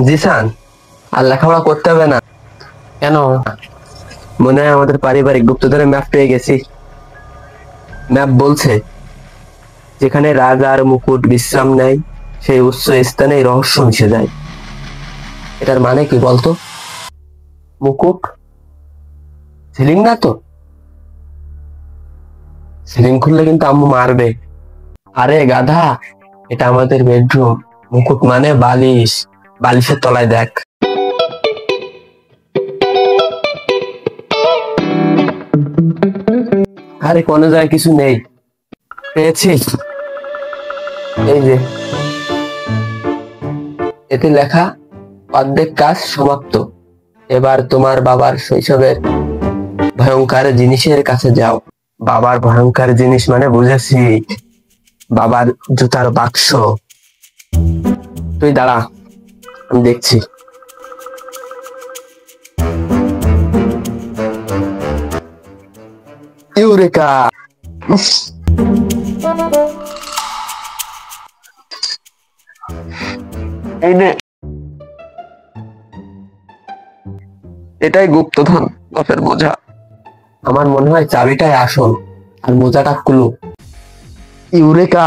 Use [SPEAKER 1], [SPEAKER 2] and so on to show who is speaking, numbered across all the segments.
[SPEAKER 1] জিসান, আর লেখাপড়া করতে হবে না।
[SPEAKER 2] কেন?
[SPEAKER 1] মনে হয় আমাদের পারিবারিক গুপ্তধনের ম্যাপ পেয়ে গেছি। ম্যাপ বলছে যেখানে রাজার মুকুট বিশ্রাম নেয় সেই উচ্চ স্থানে রহস্য মিশে যায়। এটার মানে কি বলতো? মুকুট সিলিং না তো? সিলিং খুললে কিন্তু আম্মু মারবে। আরে গাধা, এটা আমাদের বেডরুম। মুকুট মানে বালিশ, বালিশের তলায় দেখ। আরে কোনো জায়গায় কিছু নেই। পেয়েছি, এই যে এতে লেখা অর্ধেক কাজ সমাপ্ত, এবার তোমার বাবার শৈশবের ভয়ঙ্কর জিনিসের কাছে যাও। বাবার ভয়ঙ্কর জিনিস মানে বুঝেছি, বাবার জুতার বাক্স। তুই দাঁড়া, আমি দেখছি। ইউরেকা! এই নে, এটাই গুপ্তধন, বাপের বোঝা। আমার মনে হয় চাবিটাই আসল আর মোজাটা ক্লু। ইউরেকা!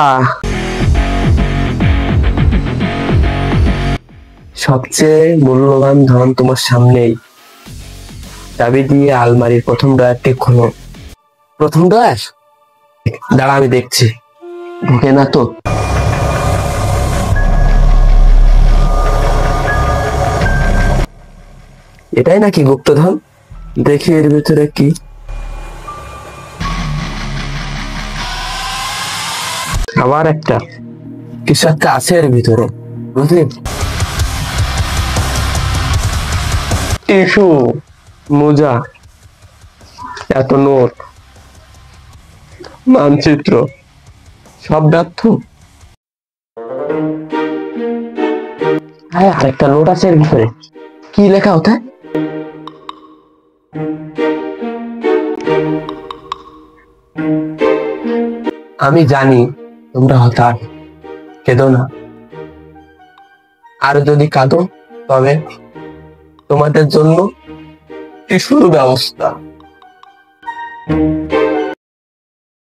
[SPEAKER 1] সবচেয়ে মূল্যবান ধন তোমার সামনেই। চাবি দিয়ে আলমারির প্রথম ড্রয়ারটি খোলো। প্রথম ড্রয়ার? দাঁড়া, আমি দেখছি। ঢুকে না তো? এটাই নাকি গুপ্তধন? দেখি এর ভিতরে কি। আবার একটা কিছু একটা আছে এর ভিতরে, বুঝলি? টিস্যু, মোজা, এত নোট, মানচিত্র, সব ব্যর্থ। হ্যাঁ, আরেকটা নোট আছে এর ভিতরে। কি লেখা ওটা? আমি জানি তোমরা হতাশ, কেঁদো না। আর যদি কাঁদো তবে তোমাদের জন্য টিস্যুর ব্যবস্থা।